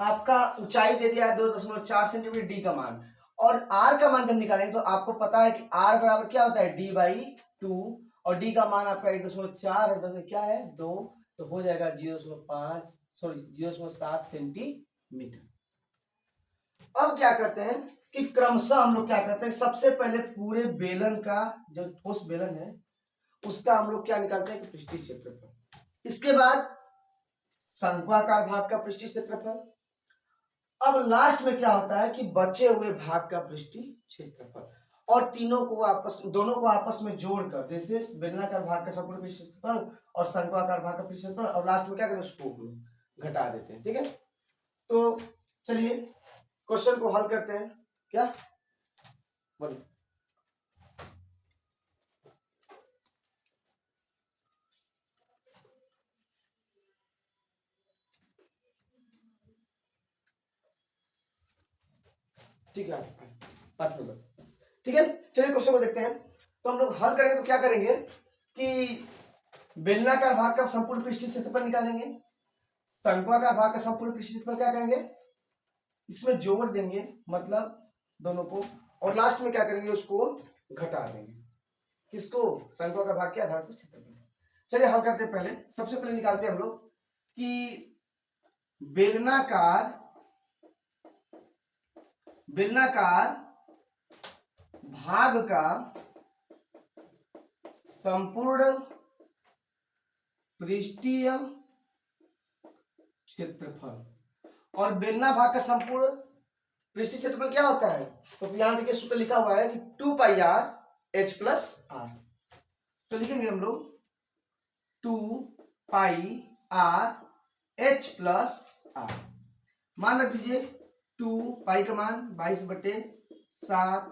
आपका ऊंचाई दे दिया है 2.4 सेंटीमीटर, डी का मान, और आर का मान जब निकालेंगे तो आपको पता है कि आर बराबर क्या होता है d/2, और डी का मान आपका 1.4 और 10 क्या है 2, तो हो जाएगा 0.7 सेंटीमीटर। अब क्या करते हैं कि क्रमशः हम लोग क्या करते हैं, सबसे पहले पूरे बेलन का जो ठोस बेलन है उसका हम लोग क्या निकालते हैं कि पृष्ठीय क्षेत्रफल, इसके बाद शंक्वाकार भाग का पृष्ठीय क्षेत्रफल, अब लास्ट में क्या होता है कि बचे हुए भाग का पृष्ठीय क्षेत्रफल। और दोनों को आपस में जोड़कर, जैसे बेलनाकार भाग का संपूर्ण पृष्ठ क्षेत्रफल और शंक्वाकार भाग का पृष्ठ क्षेत्रफल, और लास्ट में क्या करें, उसको घटा देते हैं। ठीक है, तो चलिए क्वेश्चन को हल करते हैं। क्या बोलिए। ठीक है, पाँच में बस। ठीक है, चलिए क्वेश्चन को देखते हैं। तो हम लोग हल करेंगे तो क्या करेंगे कि बेलनाकार भाग का संपूर्ण पृष्ठीय क्षेत्रफल निकालेंगे, शंक्वाकार भाग का संपूर्ण पृष्ठीय क्षेत्रफल क्या करेंगे, इसमें जोड़ देंगे, मतलब दोनों को, और लास्ट में क्या करेंगे, उसको घटा देंगे। किसको, शंक्वाकार भाग के आधार पर क्षेत्रफल। चलिए हल करते हैं। पहले सबसे पहले निकालते हैं हम लोग कि बेलनाकार भाग का संपूर्ण पृष्ठीय क्षेत्रफल और बेलना भाग का संपूर्ण पृष्ठीय क्षेत्रफल क्या होता है, तो यहां देखिए सूत्र लिखा हुआ है कि 2πr/h+r। तो लिखेंगे हम लोग 2πr/h+r। मान रख दीजिए 2 पाई का मान 22/7,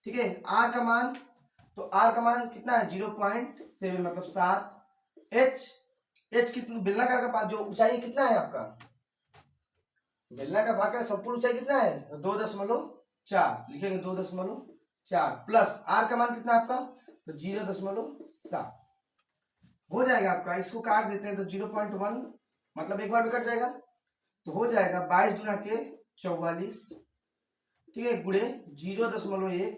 ठीक है। आर का मान, तो आर का मान कितना है 0.7 मतलब 7। एच कितना, बेलनाकार का जो ऊंचाई कितना है आपका, बेलनाकार भाग का संपूर्ण ऊंचाई कितना है 2.4, लिखेंगे 2.4 प्लस आर का मान कितना है आपका, तो 0.7 हो जाएगा आपका। इसको काट देते हैं तो 0.1 मतलब एक बार में कट जाएगा, तो हो जाएगा 22 गुना के 44, ठीक है, गुणे 0.1।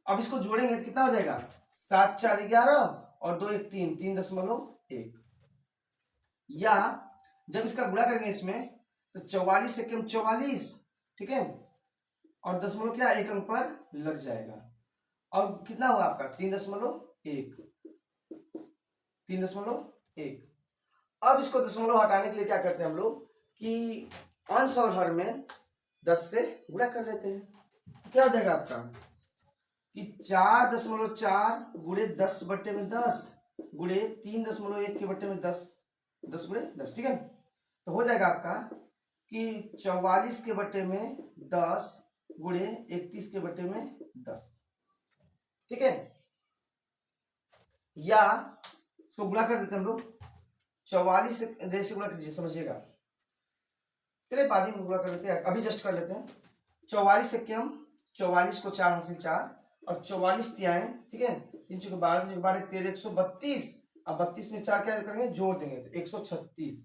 अब इसको जोड़ेंगे तो कितना हो जाएगा 7 4 11 और 2 1 3 3.1। या जब इसका गुणा करेंगे इसमें तो 44 से कम 44, ठीक है, और दशमलव क्या एक अंक पर लग जाएगा, और कितना हुआ आपका 3.1। अब इसको दशमलव हटाने के लिए क्या करते हैं हम लोग कि अंश और हर में 10 से गुणा कर देते हैं। क्या हो जाएगा आपका कि 4.4 गुणे 10/10 गुणे 3.1 के बट्टे में 10 गुणे 10, ठीक है। तो हो जाएगा आपका कि 44 के बट्टे में 10 गुणे 31 के बट्टे में 10, ठीक है। या इसको गुणा कर देते हैं हम लोग 44 से, जैसे गुणा कीजिए समझिएगा, चलिए बाद में गुणा कर लेते हैं, अभी जस्ट कर लेते हैं। 44 से कम 44 को 4 हासिल 4 और 44 तिहाई, ठीक है, 3 चौके 12 से 12 13 132। अब 32 में 4 क्या करेंगे जोड़ देंगे तो 136।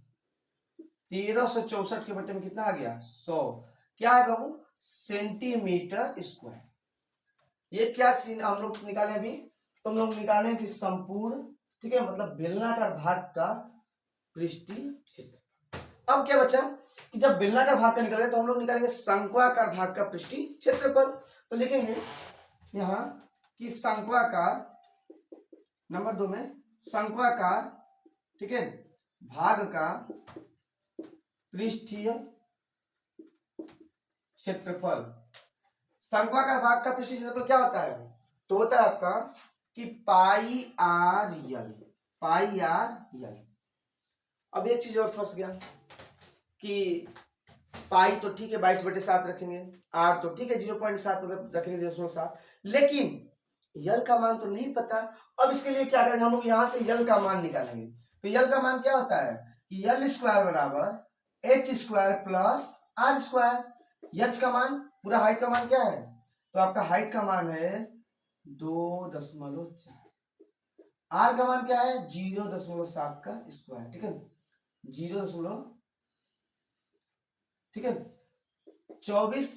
1364 के बट्टे में कितना आ गया 100। क्या है बाबू सेंटीमीटर स्क्वायर। ये क्या चीज हम लोग निकाले अभी, तो हम लोग निकाले कि संपूर्ण, ठीक है, मतलब बेलनाकार भाग का पृष्ठीय क्षेत्रफल। अब क्या बचा कि जब बेलनाकार भाग का निकाले तो हम लोग निकालेंगे शंक्वाकार भाग का पृष्ठीय क्षेत्रफल। तो लिखेंगे यहां कि शंक्वाकार, नंबर 2 में शंक्वाकार, ठीक है, भाग का पृष्ठीय क्षेत्रफल। शंक्वाकार भाग का पृष्ठीय क्षेत्रफल क्या होता है, तो होता है आपका कि πr/l। अब एक चीज और फंस गया कि पाई तो ठीक है 22/7 रखेंगे, आर तो ठीक है 0.7 मतलब रखेंगे 0.7, लेकिन यल का मान तो नहीं पता। अब इसके लिए क्या करेंगे हम लोग, यहां से यल का मान निकालेंगे। तो यल का मान क्या होता है कि यल स्क्वायर बराबर H square plus R square. H का मान, पूरा हाइट का मान क्या है, तो आपका हाइट का मान है 2.4, आर का मान क्या है 0.7 का स्क्वायर, ठीक है, 0, ठीक है। 24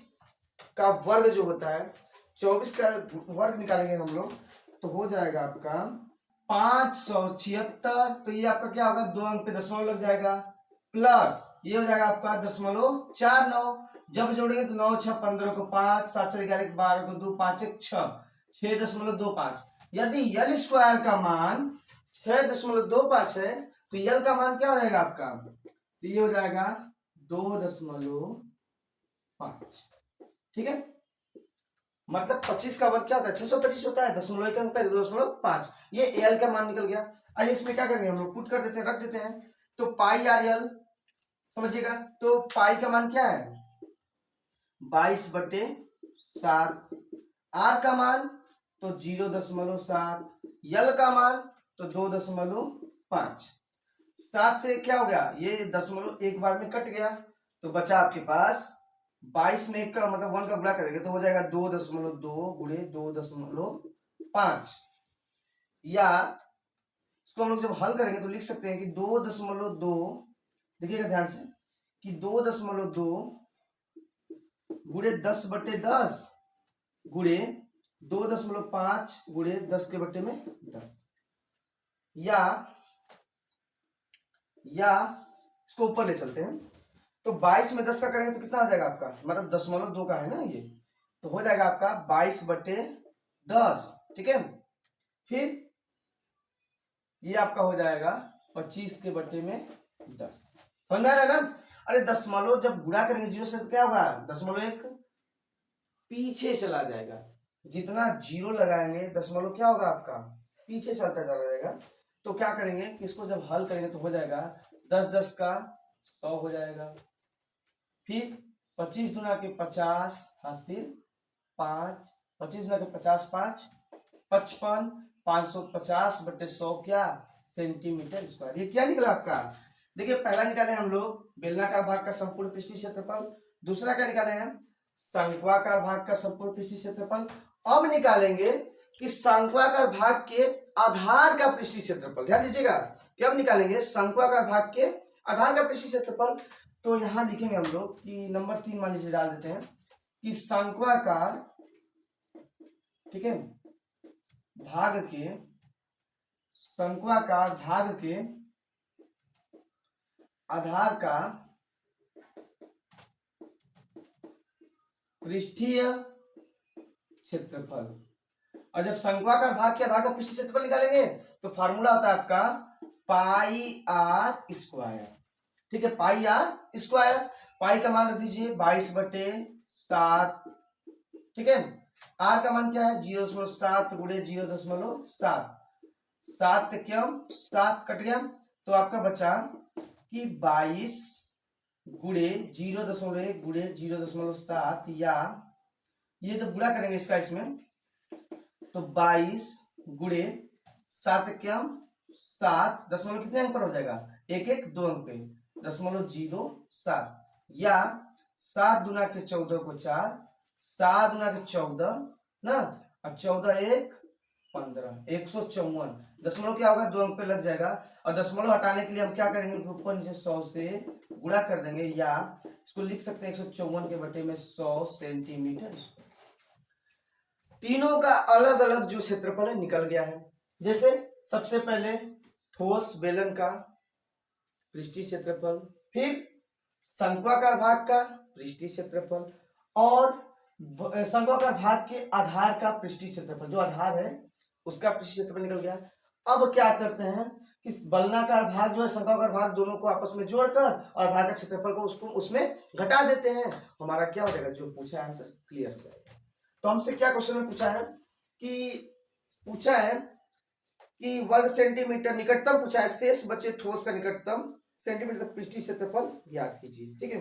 का वर्ग जो होता है, 24 का वर्ग निकालेंगे हम लोग तो हो जाएगा आपका 576। तो ये आपका क्या होगा 2 अंक पे दशमलव लग जाएगा, प्लस ये हो जाएगा आपका 0.49। जब जोड़ेंगे तो 9 6 15 को 5 7 4 11 12 को 2 5 1 6.25। यदि यल स्क्वायर का मान 6.25 है तो यल का मान क्या हो जाएगा आपका, तो ये हो जाएगा 2.5, ठीक है। मतलब 25 का वर्ग क्या होता है, 625 होता है, 0.1 ये एल का मान निकल गया। आइए इसमें क्या करेंगे हम लोग, पुट कर देते हैं, रख देते हैं। तो पाई आर एल समझिएगा, तो पाई का मान क्या है 22/7, आर का मान तो 0.7, यल का मान तो 2.5। 7 से क्या हो गया, ये दशमलव एक बार में कट गया, तो बचा आपके पास 22 में एक का मतलब 1 का गुणा करेंगे तो हो जाएगा 2.2 गुणे 2.5। या इसको हम लोग जब हल करेंगे तो लिख सकते हैं कि 2.2, देखिएगा ध्यान से, कि 2.2 गुणे 10/10 गुणे 2.5 गुणे 10/10। या इसको ऊपर ले चलते हैं, तो 22 में 10 का करेंगे तो कितना हो जाएगा आपका, मतलब 0.2 का है ना ये, तो हो जाएगा आपका 22/10। ठीक है, फिर ये आपका हो जाएगा 25/10। समझ आ रहा है ना। अरे दशमलव जब गुणा करेंगे 0 से तो क्या होगा, 0.1 पीछे चला जाएगा, जितना 0 लगाएंगे दशमलव क्या होगा आपका पीछे चलता चला जाएगा। तो क्या करेंगे कि इसको जब हल करेंगे तो हो जाएगा 10 का 100 हो जाएगा, फिर 25 दूना के 50 हासिल 5, 25 दूना के 50 5 55, 550/100 क्या सेंटीमीटर स्क्वायर। ये क्या निकला आपका, देखिए पहला निकाले हम लोग बेलनाकार भाग का संपूर्ण पृष्ठीय क्षेत्रफल, दूसरा क्या निकाले हैं शंक्वाकार भाग का संपूर्ण पृष्ठीय क्षेत्रफल। अब निकालेंगे कि शंक्वाकार भाग के आधार का पृष्ठीय क्षेत्रफल। ध्यान दीजिएगा कि अब निकालेंगे शंक्वाकार भाग के आधार का पृष्ठीय क्षेत्रफल। तो यहां लिखेंगे हम लोग कि नंबर 3 मान लीजिए डाल देते हैं कि शंक्वाकार, ठीक है, भाग के शंक्वाकार भाग के आधार का पृष्ठीय क्षेत्रफल। और जब शंक्वाकार भाग के आधार का पृष्ठीय क्षेत्रफल निकालेंगे तो फार्मूला होता है आपका पाई आर स्क्वायर। ठीक है, पाई आर स्क्वायर, पाई का मान रख दीजिए 22/7। ठीक है, आर का मान क्या है 0.7 गुणे 0.7, 7 क्यों 7 कट गया, तो आपका बचा कि 22 गुणे 0.1 गुणे 0.7, या ये जब गुणा करेंगे इसका इसमें तो 22 गुणे 7 क्या 7, दशमलव कितने अंक पर हो जाएगा 1 2 अंक पे 0.07, या 7 दूना के 14 को 4, 7 दूना के 14 ना, और 14 1 15, 154, दशमलव क्या होगा 2 अंक पे लग जाएगा। और दशमलव हटाने के लिए हम क्या करेंगे कि ऊपर नीचे 100 से गुणा कर देंगे, या इसको लिख सकते हैं 154 के बटे में 100 सेंटीमीटर। तीनों का अलग अलग जो क्षेत्रफल है निकल गया है। जैसे सबसे पहले ठोस बेलन का पृष्ठीय क्षेत्रफल, फिर शंक्वाकार भाग का पृष्ठीय क्षेत्रफल, और शंक्वाकार भाग के आधार का पृष्ठीय क्षेत्रफल, जो आधार है उसका पृष्ठीय क्षेत्रफल निकल गया। अब क्या करते हैं कि बेलनाकार भाग जो है शंक्वाकार भाग दोनों को आपस में जोड़कर और आधार का क्षेत्रफल को उसको उसमें घटा देते हैं, हमारा क्या हो जाएगा जो पूछा आंसर क्लियर हो जाएगा। तो हमसे क्या क्वेश्चन में पूछा है कि वर्ग सेंटीमीटर निकटतम पूछा है, शेष बचे ठोस का निकटतम सेंटीमीटर तक पृष्ठीय क्षेत्रफल ज्ञात कीजिए। ठीक है,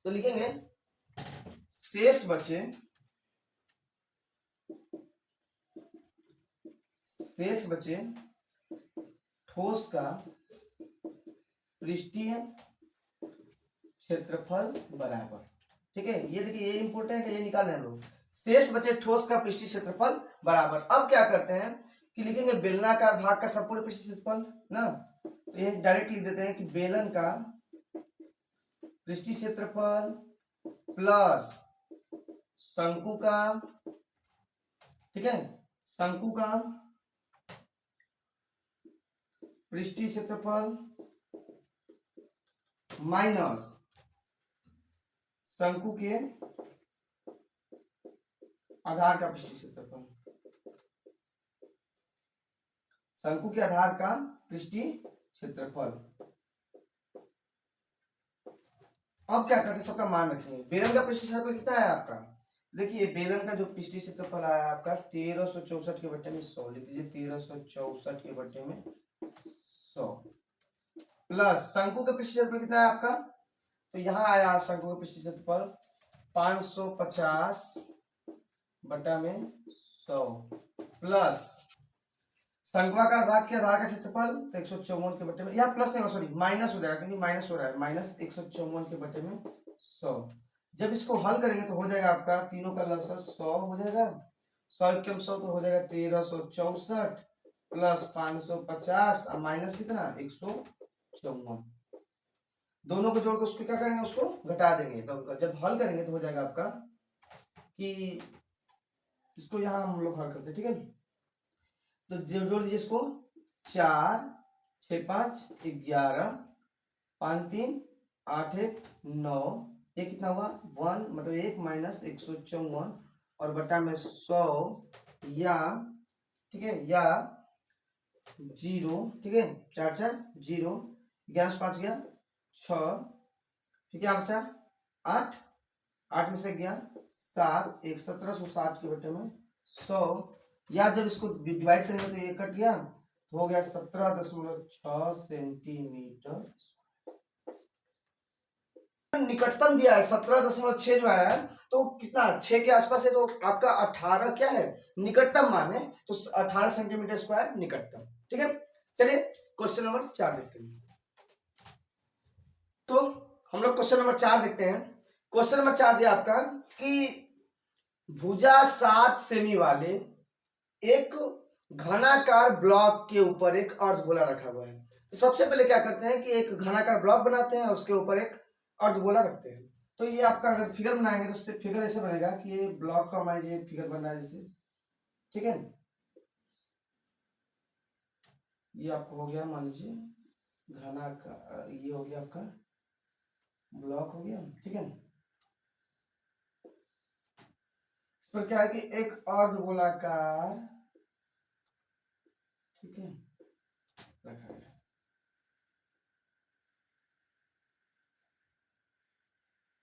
तो लिखेंगे शेष बचे ठोस का पृष्ठीय क्षेत्रफल बराबर। ठीक है, ये देखिए ये इंपॉर्टेंट है, ये निकालने हम लोग शेष बचे ठोस का पृष्ठीय क्षेत्रफल बराबर। अब क्या करते हैं कि लिखेंगे बेलनाकार भाग का संपूर्ण पृष्ठीय क्षेत्रफल ना, तो ये डायरेक्ट लिख देते हैं कि बेलन का पृष्ठीय क्षेत्रफल प्लस शंकु का, ठीक है, शंकु का पृष्ठीय क्षेत्रफल माइनस शंकु के आधार का पृष्ठीय क्षेत्रफल, शंकु के आधार का पृष्ठीय क्षेत्रफल। अब क्या करते हैं सबका मान रखेंगे। बेलन का पृष्ठीय क्षेत्रफल कितना है आपका देखिए बेलन का जो पृष्ठीय क्षेत्रफल आया आपका 1364 के बट्टे में 100, लिख दीजिए 1364 के बट्टे में 100 प्लस शंकु का पृष्ठीय क्षेत्रफल कितना है आपका, तो यहाँ आया शंकु का पृष्ठीय क्षेत्रफल 550 बटा में 100 प्लस शंक्वाकार भाग के आधार का क्षेत्रफल तो 154 के बट्टे में, या प्लस नहीं सॉरी माइनस हो जाएगा क्योंकि माइनस हो रहा है, माइनस 154 के बट्टे में 100। जब इसको हल करेंगे तो हो जाएगा आपका तीनों का लसर 100 हो जाएगा, 100 कम 100 तो हो जाएगा 1364 प्लस 550 और माइनस कितना 154, दोनों को जोड़ के उसको क्या करेंगे उसको घटा देंगे, तो जब हल करेंगे तो हो जाएगा आपका कि इसको यहाँ हम लोग हल करते हैं, ठीक है। तो जोड़ दीजिए इसको 4 6 5 11 5 3 8 1 9, ये कितना हुआ 1 मतलब 1 माइनस 154 और बटा में 100 या ठीक है या 0, ठीक है 4 4 0 11 5 गया 6, ठीक है बचा 8 8 में से गया 7 1 1760 के बटे में 100, या जब इसको डिवाइड करेंगे तो ये कट गया तो हो गया 17.6 सेंटीमीटर। निकटतम दिया है 17.6 जो है तो कितना 6 के आसपास है, तो आपका 18 क्या है निकटतम मान है, तो 18 सेंटीमीटर स्क्वायर निकटतम, ठीक है। चलिए क्वेश्चन नंबर 4 देखते हैं। तो हम लोग क्वेश्चन नंबर 4 देखते हैं। क्वेश्चन नंबर 4 दिया आपका कि भुजा 7 सेमी वाले एक घनाकार ब्लॉक के ऊपर एक अर्धगोला रखा हुआ है। तो सबसे पहले क्या करते हैं कि एक घनाकार ब्लॉक बनाते हैं, उसके ऊपर एक अर्धगोला रखते हैं। तो ये आपका अगर फिगर बनाएंगे तो उससे फिगर ऐसे बनेगा कि ये ब्लॉक का मान लीजिए फिगर बन रहा है जैसे, ठीक है। ये आपको हो गया मान लीजिए घनाकार, ये हो गया आपका ब्लॉक हो गया, ठीक है। इस पर क्या है कि एक अर्धगोलाकार, ठीक है, रखा गया।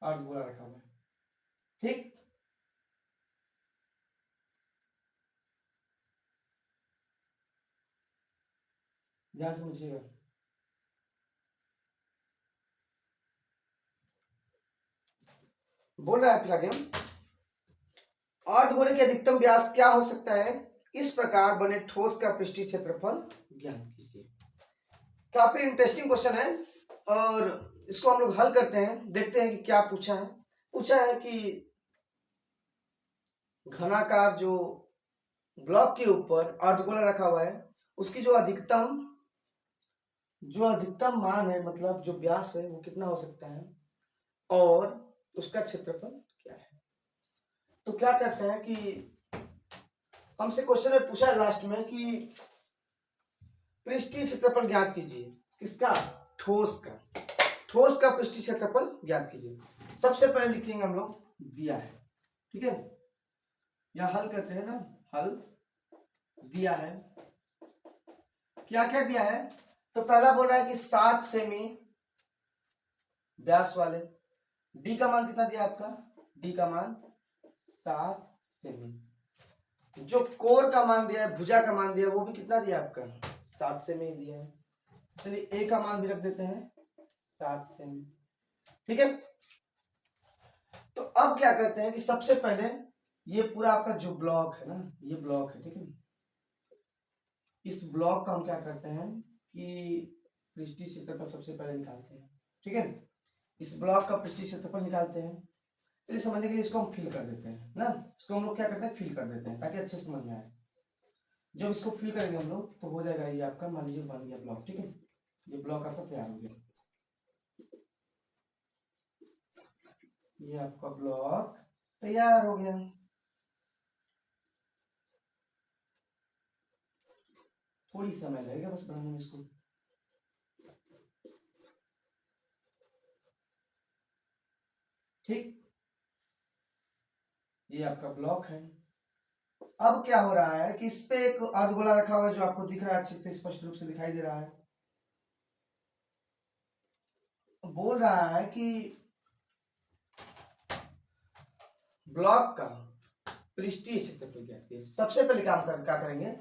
अर्धगोला रखा हुआ है, ठीक। ध्यान से समझिएगा। बोल रहा है फिर आगे अर्धगोले के अधिकतम व्यास क्या हो सकता है, इस प्रकार बने ठोस का पृष्ठीय क्षेत्रफल ज्ञात कीजिए। काफी इंटरेस्टिंग क्वेश्चन है और इसको हम लोग हल करते हैं, देखते हैं कि क्या पूछा है। पूछा है कि घनाकार जो ब्लॉक के ऊपर अर्धगोला रखा हुआ है उसकी जो अधिकतम मान है, मतलब जो व्यास है वो कितना हो सकता है और उसका क्षेत्रफल क्या है। तो क्या करते हैं कि हमसे क्वेश्चन में पूछा है लास्ट में कि पृष्ठीय क्षेत्रफल ज्ञात कीजिए, किसका ठोस का पृष्ठीय क्षेत्रफल ज्ञात कीजिए। सबसे पहले लिखेंगे हम लोग दिया है, ठीक है, या हल करते हैं ना, हल दिया है, क्या क्या दिया है। तो पहला बोल रहा है कि 7 सेमी व्यास वाले, डी का मान कितना दिया आपका, डी का मान 7 सेमी, जो कोर का मान दिया है भुजा का मान दिया है वो भी कितना दिया आपका 7 सेमी दिया है। चलिए ए का मान भी रख देते हैं 7 सेमी, ठीक है। तो अब क्या करते हैं कि सबसे पहले ये पूरा आपका जो ब्लॉक है ना, ये ब्लॉक है, ठीक है, इस ब्लॉक का हम क्या करते हैं कि पृष्ठीय क्षेत्रफल सबसे पहले निकालते हैं, ठीक है। इस ब्लॉक का पृष्ठीय क्षेत्रफल निकालते हैं। चलिए समझने के लिए इसको हम फिल कर देते हैं ना, इसको हम लोग क्या करते हैं फिल कर देते हैं ताकि अच्छे समझ में आए। जब इसको फिल करेंगे हम लोग तो हो जाएगा ये आपका मान लीजिए बन गया ब्लॉक, ठीक है, ये ब्लॉक आपका तैयार हो गया, ये आपका ब्लॉक तैयार हो गया। थोड़ी समय लगेगा बस बनाने में इसको, ठीक, ये आपका ब्लॉक है। अब क्या हो रहा है कि इस पे एक अर्धगोला रखा हुआ है जो आपको दिख रहा है, अच्छे से स्पष्ट रूप से दिखाई दे रहा है। बोल रहा है कि ब्लॉक का पृष्ठीय क्षेत्रफल ज्ञात कीजिए। सबसे पहले क्या करेंगे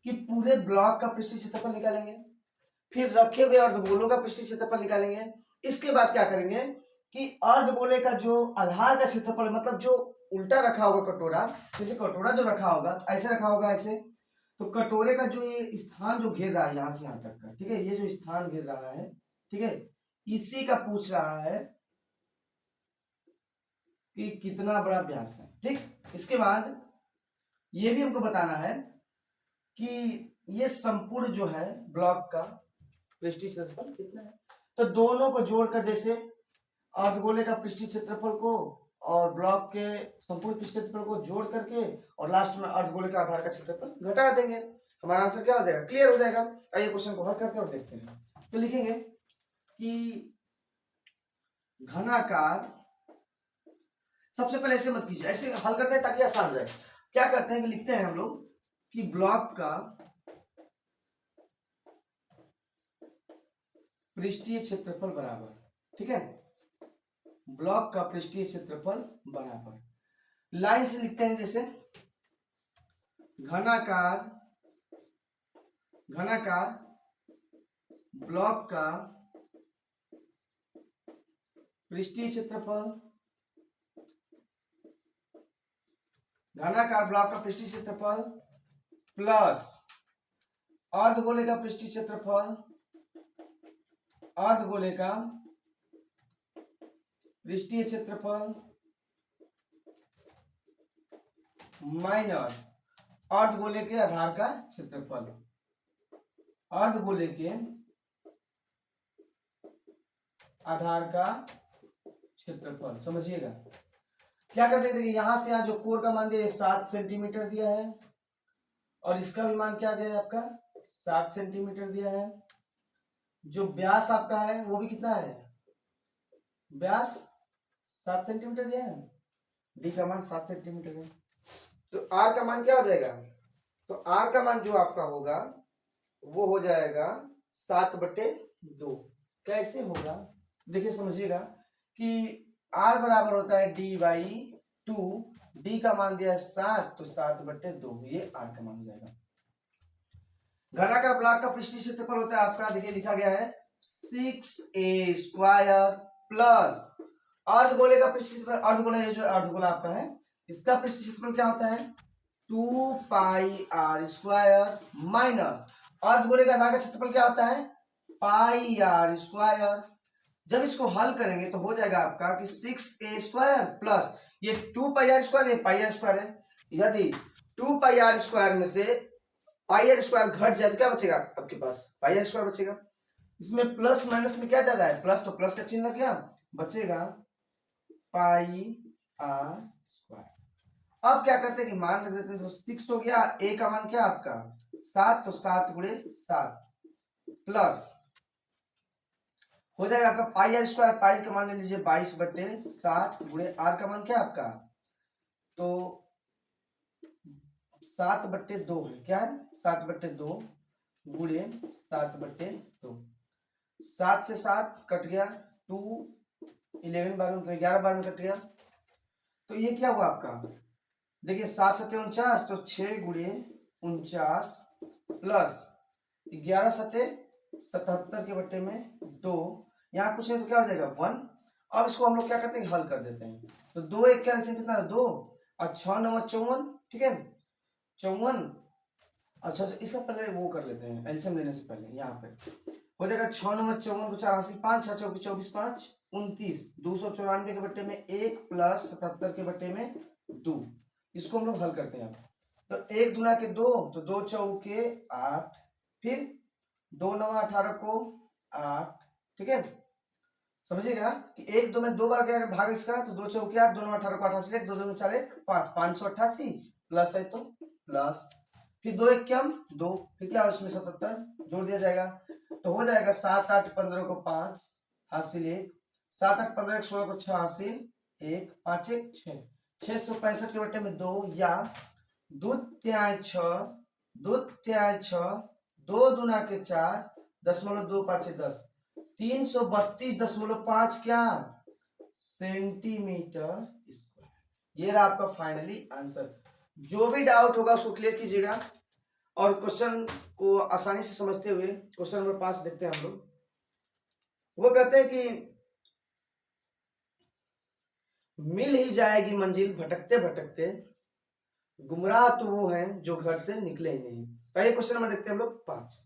कि पूरे ब्लॉक का पृष्ठीय क्षेत्रफल निकालेंगे, फिर रखे हुए अर्धगोलों का पृष्ठीय क्षेत्रफल निकालेंगे। इसके बाद क्या करेंगे कि अर्धगोले का जो आधार का क्षेत्रफल, मतलब जो उल्टा रखा होगा कटोरा, जैसे कटोरा जो रखा होगा तो ऐसे रखा होगा ऐसे, तो कटोरे का जो ये स्थान जो घेर रहा है यहाँ से यहाँ तक का, ठीक है, ये जो स्थान घेर रहा है, ठीक है, इसी का पूछ रहा है कि कितना बड़ा व्यास है। ठीक, इसके बाद ये भी हमको बताना है कि ये संपूर्ण जो है ब्लॉक का पृष्ठीय क्षेत्रफल कितना है। तो दोनों को जोड़कर, जैसे अर्धगोले का पृष्ठीय क्षेत्रफल को और ब्लॉक के संपूर्ण पृष्ठीय क्षेत्रफल को जोड़ करके और लास्ट में अर्धगोले का आधार का क्षेत्रफल घटा देंगे, हमारा आंसर क्या हो जाएगा, क्लियर हो जाएगा। आइए क्वेश्चन को हल करते हैं और देखते हैं। तो लिखेंगे कि घनाकार, सबसे पहले ऐसे मत कीजिए, ऐसे हल करते हैं ताकि आसान हो जाए। क्या करते हैं कि लिखते हैं हम लोग कि ब्लॉक का पृष्ठीय क्षेत्रफल बराबर, ठीक है, ब्लॉक का पृष्ठीय क्षेत्रफल बराबर, लाइन से लिखते हैं जैसे घनाकार ब्लॉक का पृष्ठीय क्षेत्रफल, घनाकार ब्लॉक का पृष्ठीय क्षेत्रफल प्लस अर्धगोले का पृष्ठीय क्षेत्रफल, अर्धगोले का पृष्ठीय क्षेत्रफल माइनस अर्धगोले के आधार का क्षेत्रफल, अर्धगोले के आधार का क्षेत्रफल। समझिएगा क्या करते हैं, देखिए यहां से यहां जो कोर का मान दिया 7 सेंटीमीटर दिया है और इसका भी मान क्या दिया है आपका 7 सेंटीमीटर दिया है। जो व्यास आपका है वो भी कितना है, व्यास 7 सेंटीमीटर दिया है, डी का मान 7 सेंटीमीटर है। तो आर का मान क्या हो जाएगा, तो आर का मान जो आपका होगा वो हो जाएगा 7/2। कैसे होगा देखिए, समझिएगा कि आर बराबर होता है d/2, डी का मान दिया है 7, तो 7/2, ये आर का मान हो जाएगा। घनाकार ब्लॉक का पृष्ठीय क्षेत्रफल होता है आपका, देखिए लिखा गया है 6a² प्लस अर्धगोले का पृष्ठीय क्षेत्रफल, अर्धगोला ये जो अर्धगोला आपका है इसका पृष्ठीय क्षेत्रफल क्या होता है 2πr² माइनस अर्धगोले का आधार का क्षेत्रफल क्या होता है πr²। जब इसको हल करेंगे तो हो जाएगा आपका कि 6a² प्लस ये 2πr², ये πr² है, यदि 2πr² में से πr² घट जाए तो क्या बचेगा आपके पास πr² बचेगा। इसमें प्लस माइनस में क्या ज्यादा है, प्लस, तो प्लस का चिन्ह क्या बचेगा πr²। अब क्या करते हैं कि मान रख देते हैं, तो 6 हो गया, a का मान क्या आपका 7, तो 7×7 प्लस हो जाएगा आपका πr², पाई का मान ले लीजिए 22/7 गुणे r का मान क्या आपका, तो 7/2 है, क्या है 7/2 गुणे 7/2, 7 से 7 कट गया, 2 11 बार में 11 बार में कट गया, तो ये क्या हुआ आपका, देखिए 7 7 49, तो 6×49 प्लस 11 7 77 के बट्टे में 2, यहाँ कुछ नहीं तो क्या हो जाएगा 1। अब इसको हम लोग क्या करते हैं हल कर देते हैं, तो 2 1 का एलसीएम कितना है 2 और 6 9 54, ठीक है 54। अच्छा इसका पहले वो कर लेते हैं एलसीएम लेने से पहले, यहाँ पे हो जाएगा 6 9 54 को 4 80 5 6 24 5 29, 294 के बट्टे में 1 प्लस 77 के बट्टे में 2, इसको हम लोग हल करते हैं। तो 1 दूना के 2, तो 2 चौके 8, फिर 2 9 18 को 8, ठीक है, समझिएगा कि 1 2 में 2 बार गया भाग इसका, तो 2 चौके 8, 2 9 18 को 88 1, 2 2 में 4 1 5, 588 प्लस है तो प्लस, फिर 2 1 क्या 2, फिर क्या इसमें 77 जोड़ दिया जाएगा, तो हो जाएगा 7 8 15 को 5 हासिल 1, 7 8 15 1 16 को 6 हासिल 1, 5 1 6, 665 के बट्टे में 2, या 2 त्याय 6, 2 त्याय 6, 2 दूना के 4, 0.2 5 10, 332.5 क्या सेंटीमीटर स्क्वायर। ये रहा आपका फाइनली आंसर। जो भी डाउट होगा उसको क्लियर कीजिएगा। और क्वेश्चन को आसानी से समझते हुए क्वेश्चन नंबर 5 देखते हैं हम लोग। वो कहते हैं कि मिल ही जाएगी मंजिल भटकते भटकते, गुमराह तो वो हैं जो घर से निकले ही नहीं। पहले क्वेश्चन नंबर देखते हैं हम लोग 5।